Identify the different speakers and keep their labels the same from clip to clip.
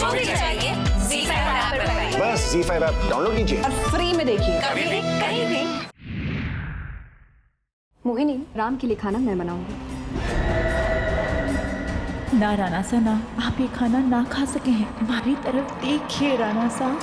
Speaker 1: जो भी चाहिए ZEE5 ऐप पर पाइए।
Speaker 2: बस ZEE5 ऐप डाउनलोड कीजिए
Speaker 3: और फ्री में देखिए,
Speaker 1: कभी भी कहीं भी।
Speaker 3: मोहिनी, राम के लिए खाना मैं बनाऊंगी।
Speaker 4: ना राणा सा, ना आप ये खाना ना खा सके हैं। हमारी तरफ देखिए राणा सा।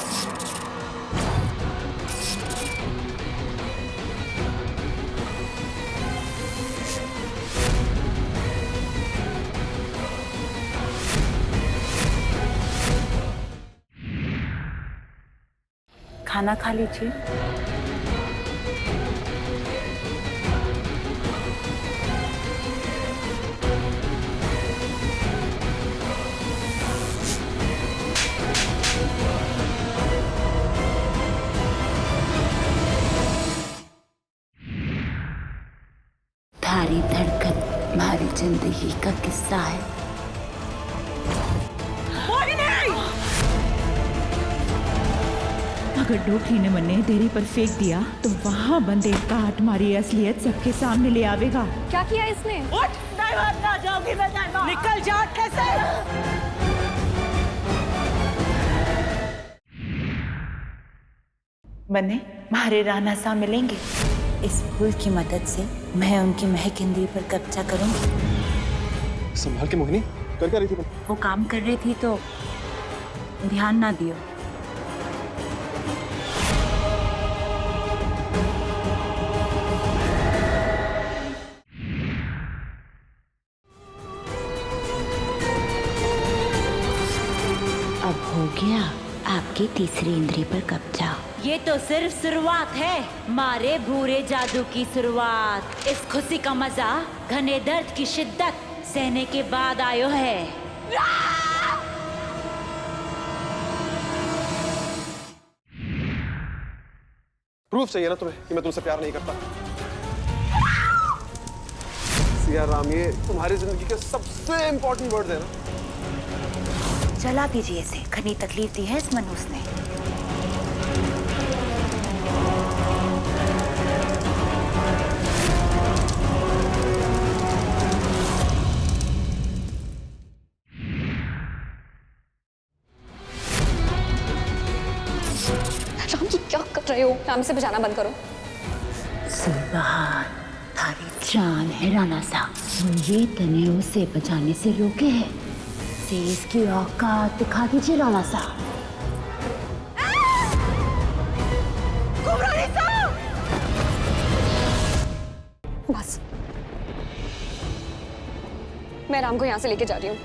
Speaker 4: खाना खा लीजिए।
Speaker 5: थारी धड़कन हमारी जिंदगी का किस्सा है।
Speaker 4: अगर डोकरी ने मन्ने देरी पर फेंक दिया तो वहाँ बंदे काट मारी असलियत सबके सामने ले आवेगा।
Speaker 3: क्या किया इसने?
Speaker 4: निकल जा कैसे? मन्ने मारे राणा सा मिलेंगे।
Speaker 5: इस फूल की मदद से मैं उनकी महक इंद्री पर कब्जा करूंगी।
Speaker 2: संभाल के मोहिनी, कर क्या रही थी तुम?
Speaker 5: वो काम कर रही थी तो ध्यान ना दियो। अब हो गया आपकी तीसरी इंद्री पर कब्जा। ये तो सिर्फ शुरुआत है, मारे भूरे जादू की शुरुआत। इस खुशी का मजा घने दर्द की शिद्दत सहने के बाद आयो है।
Speaker 2: प्रूफ चाहिए ना तुम्हें कि मैं तुमसे प्यार नहीं करता? सिया राम, ये तुम्हारी जिंदगी के सबसे इंपॉर्टेंट वर्ड है ना।
Speaker 5: चला दीजिए इसे, घनी तकलीफ दी है इस मनूस ने।
Speaker 3: राम जी क्या कर रहे हो? राम से बजाना बंद करो।
Speaker 5: सुबहान, थारी जान है राणा सा। ये तने उसे बचाने से रोके है। से इसकी औकात दिखा दीजिए राणा सा।
Speaker 3: बस, मैं राम को यहाँ से लेके जा रही हूँ।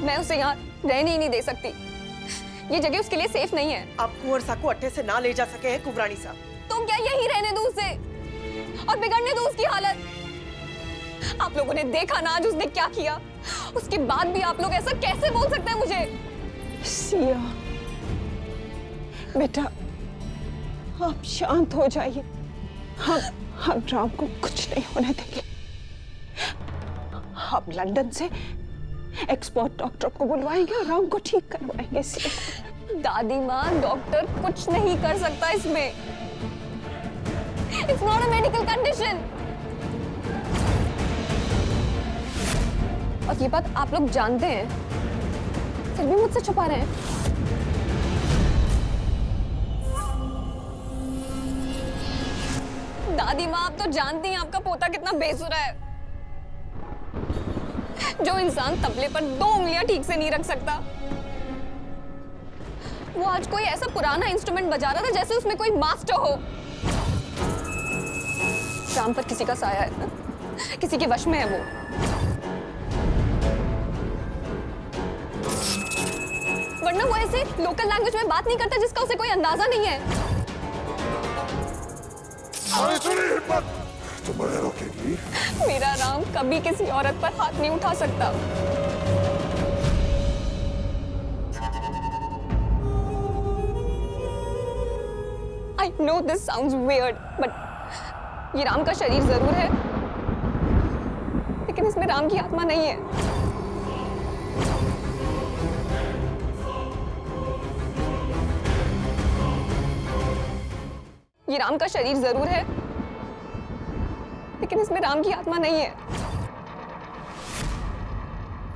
Speaker 3: मैं उसे यहाँ रहने ही नहीं दे सकती। ये जगह उसके लिए सेफ नहीं है।
Speaker 6: आप कुंवर सा को अट्ठे से ना ले जा सके हैं कुंवरानी साहब।
Speaker 3: तो क्या यही रहने दो उसे और बिगड़ने दो उसकी हालत? आप लोगों ने देखा ना आज उसने क्या किया। उसके बाद भी आप लोग ऐसा कैसे बोल सकते हैं मुझे?
Speaker 6: सिया, बेटा आप शांत हो जाइए। हम राम को कुछ नहीं होने देंगे। हम लंदन से एक्सपर्ट डॉक्टर को बुलवाएंगे और राम को ठीक करवाएंगे। सिया,
Speaker 3: दादी माँ, डॉक्टर कुछ नहीं कर सकता इसमें। It's not a medical condition. और ये बात आप लोग जानते हैं, फिर भी मुझसे छुपा रहे हैं। दादी माँ, आप तो जानती हैं आपका पोता कितना बेसुरा है। जो इंसान तबले पर 2 उंगलियां ठीक से नहीं रख सकता, वो आज कोई ऐसा पुराना इंस्ट्रूमेंट बजा रहा था जैसे उसमें कोई मास्टर हो। राम पर किसी का साया है, किसी के वश में है वो। वरना वो ऐसे लोकल लैंग्वेज में बात नहीं करता जिसका उसे कोई अंदाजा नहीं है।
Speaker 2: तुम्हें रोकेगी?
Speaker 3: मेरा राम कभी किसी औरत पर हाथ नहीं उठा सकता। I know this sounds weird, but ये राम का शरीर जरूर है, लेकिन इसमें राम की आत्मा नहीं है। ये राम का शरीर जरूर है, लेकिन इसमें राम की आत्मा नहीं है।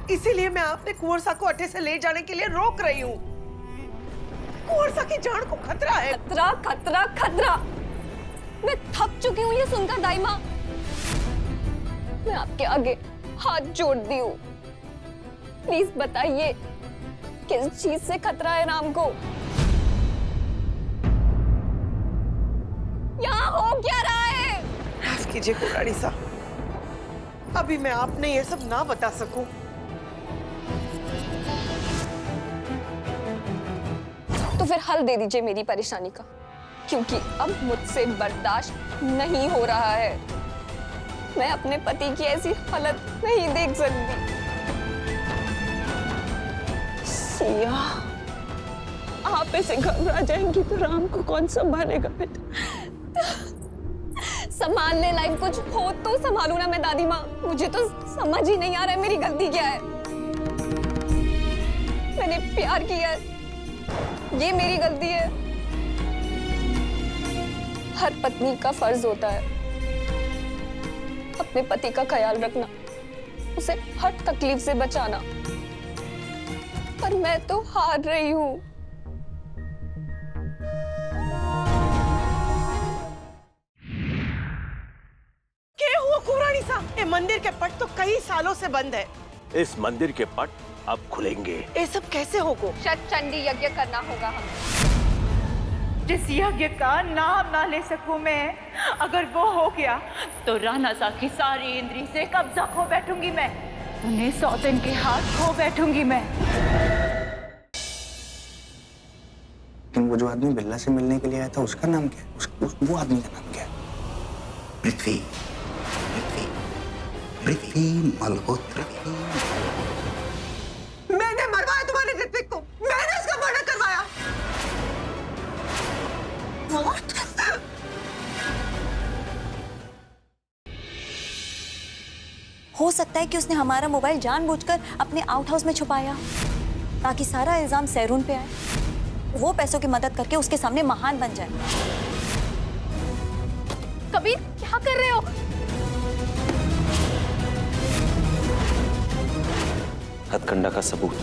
Speaker 7: इसीलिए मैं आपने कुंवर सा को अड्डे से ले जाने के लिए रोक रही हूँ। कुंवर सा की जान को खतरा है।
Speaker 3: खतरा खतरा खतरा। मैं थक चुकी हूँ ये सुनकर दाई माँ। मैं आपके आगे हाथ जोड़ती हूँ, प्लीज बताइए किस चीज से खतरा है राम को? यहाँ हो क्या रहा है?
Speaker 7: माफ कीजिए कुराड़ी सा, अभी मैं आपने ये सब ना बता सकूं।
Speaker 3: तो फिर हल दे दीजिए मेरी परेशानी का, क्योंकि अब मुझसे बर्दाश्त नहीं हो रहा है। मैं अपने पति की ऐसी हालत नहीं देख सकती।
Speaker 6: सिया, आप ऐसे घबरा जाएंगी तो राम को कौन संभालेगा बेटा?
Speaker 3: संभालने लायक कुछ हो तो संभालू ना मैं दादी माँ। मुझे तो समझ ही नहीं आ रहा है मेरी गलती क्या है। मैंने प्यार किया है, ये मेरी गलती है। हर पत्नी का फर्ज होता है अपने पति का ख्याल रखना, उसे हर तकलीफ से बचाना, पर मैं तो हार रही हूँ।
Speaker 7: क्या हुआ कुराड़ी सा? ये मंदिर के पट तो कई सालों से बंद है।
Speaker 8: इस मंदिर के पट अब खुलेंगे।
Speaker 7: ये सब कैसे होगा?
Speaker 3: शत चंडी यज्ञ करना होगा हमें।
Speaker 4: जिस यज्ञ का नाम ना ले सकूं मैं, अगर वो हो गया तो राणा सा की सारी इंद्री से कब्जा खो बैठूंगी मैं। उन्हें सौतन के हाथ खो बैठूंगी मैं।
Speaker 9: वो जो आदमी बिल्ला से मिलने के लिए आया था उसका नाम क्या है? वो आदमी का नाम क्या है? पृथ्वी। पृथ्वी। पृथ्वी मल्होत्रा।
Speaker 7: मैंने मरवाया तुम्हारे ऋत्विक को, मैंने उसका मर्डर करवाया।
Speaker 10: हो सकता है कि उसने हमारा मोबाइल जानबूझकर अपने आउट हाउस में छुपाया ताकि सारा इल्जाम सैरून पे आए, वो पैसों की मदद करके उसके सामने महान बन जाए।
Speaker 3: कबीर, क्या कर रहे हो?
Speaker 8: हथकंडा का सबूत।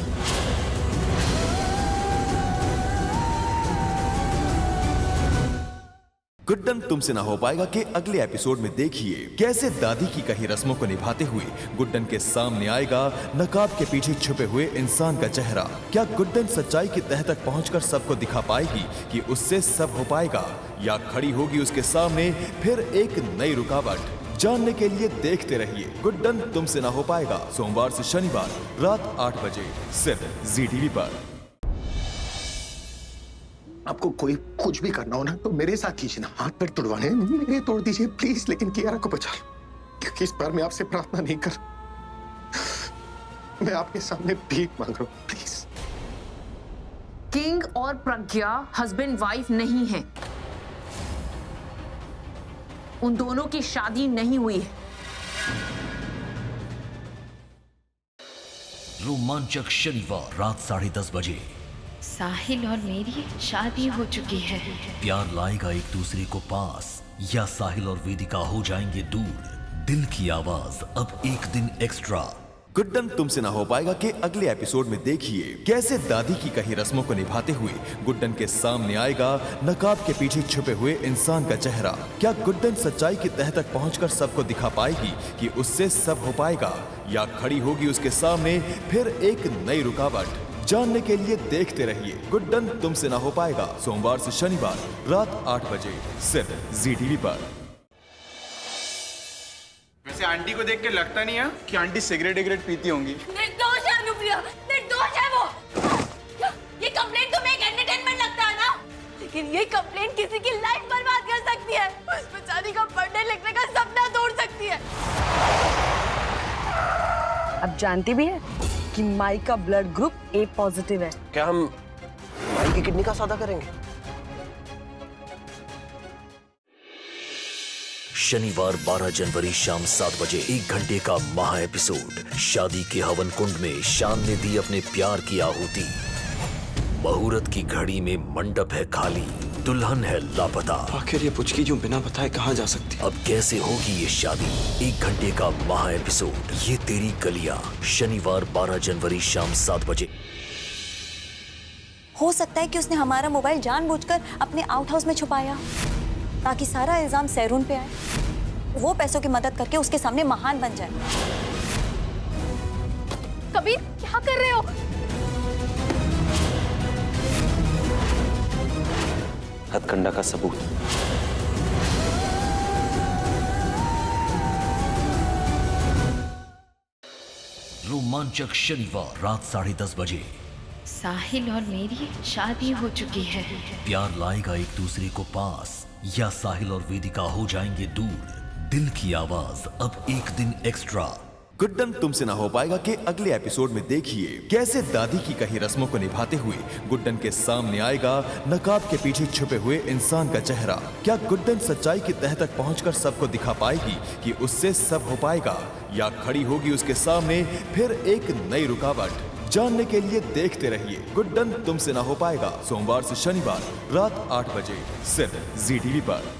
Speaker 11: गुड्डन तुमसे ना हो पाएगा के अगले एपिसोड में देखिए कैसे दादी की कही रस्मों को निभाते हुए गुड्डन के सामने आएगा नकाब के पीछे छुपे हुए इंसान का चेहरा। क्या गुड्डन सच्चाई की तह तक पहुंचकर सबको दिखा पाएगी कि उससे सब हो पाएगा, या खड़ी होगी उसके सामने फिर एक नई रुकावट? जानने के लिए देखते रहिए गुड्डन तुमसे ना हो पाएगा, सोमवार से शनिवार रात 8 बजे सिर्फ ZTV पर।
Speaker 9: आपको कोई कुछ भी करना हो ना तो मेरे साथ कीजिए ना, हाथ पैर तोड़वाने मेरे तोड़ दीजिए प्लीज, लेकिन कियारा को बचा लो, क्योंकि इस बार मैं आपसे प्रार्थना नहीं कर, मैं आपके सामने भीख मांग रहा हूं प्लीज।
Speaker 1: किंग और प्रज्ञा हस्बैंड वाइफ नहीं है, उन दोनों की शादी नहीं हुई है।
Speaker 12: रोमांचक शनिवार रात 10:30 बजे।
Speaker 5: साहिल और मेरी शादी हो चुकी है।
Speaker 12: प्यार लाएगा एक दूसरे को पास, या साहिल और वेदिका हो जाएंगे दूर? दिल की आवाज अब एक दिन एक्स्ट्रा।
Speaker 11: गुड्डन तुमसे ना हो पाएगा के अगले एपिसोड में देखिए कैसे दादी की कही रस्मों को निभाते हुए गुड्डन के सामने आएगा नकाब के पीछे छुपे हुए इंसान का चेहरा। क्या गुड्डन सच्चाई की तह तक पहुंचकर सबको दिखा पाएगी कि उससे सब हो पाएगा, या खड़ी होगी उसके सामने फिर एक नई रुकावट? जानने के लिए देखते रहिए गुड्डन तुमसे ना हो पाएगा, सोमवार से शनिवार रात 8 बजे सिर्फ ZTV पर।
Speaker 13: वैसे आंटी को देख के लगता नहीं है कि आंटी सिगरेट पीती होंगी।
Speaker 5: निर्दोष है अनुप्रिया, निर्दोष है वो। ये कंप्लेंट तुम्हें एक एंटरटेनमेंट लगता है ना, लेकिन ये कंप्लेंट किसी की लाइफ बर्बाद कर सकती है। उस बेचारी का पढ़ने लिखने का सपना तोड़ सकती है।
Speaker 14: अब जानती भी है कि माई का ब्लड ग्रुप A पॉजिटिव है।
Speaker 8: क्या हम माई की किडनी का सौदा करेंगे?
Speaker 12: शनिवार 12 जनवरी शाम 7 बजे 1 घंटे का महा एपिसोड। शादी के हवन कुंड में शान ने दी अपने प्यार की आहुति। मुहूर्त की घड़ी में मंडप है खाली। दुल्हन है लापता।
Speaker 8: आखिर ये पुचकी जो बिना बताए कहाँ जा सकती?
Speaker 12: अब कैसे होगी ये शादी? 1 घंटे का महा एपिसोड ये तेरी गलियां, शनिवार 12 जनवरी शाम 7 बजे।
Speaker 10: हो सकता है कि उसने हमारा मोबाइल जानबूझकर अपने आउट हाउस में छुपाया ताकि सारा इल्जाम सैरून पे आए, वो पैसों की मदद करके उसके सामने महान बन जाए।
Speaker 3: कबीर, क्या कर रहे हो?
Speaker 8: हथकंडा का सबूत।
Speaker 12: रोमांचक शनिवार रात 10:30 बजे।
Speaker 5: साहिल और मेरी शादी हो चुकी है।
Speaker 12: प्यार लाएगा एक दूसरे को पास या साहिल और वेदिका हो जाएंगे दूर? दिल की आवाज अब 1 दिन एक्स्ट्रा।
Speaker 11: गुड्डन तुमसे ना हो पाएगा कि अगले एपिसोड में देखिए कैसे दादी की कही रस्मों को निभाते हुए गुड्डन के सामने आएगा नकाब के पीछे छुपे हुए इंसान का चेहरा। क्या गुड्डन सच्चाई की तह तक पहुंचकर सबको दिखा पाएगी कि उससे सब हो पाएगा, या खड़ी होगी उसके सामने फिर एक नई रुकावट? जानने के लिए देखते रहिए गुड्डन तुमसे ना हो पाएगा, सोमवार से शनिवार रात 8 बजे सिर्फ ZTV पर।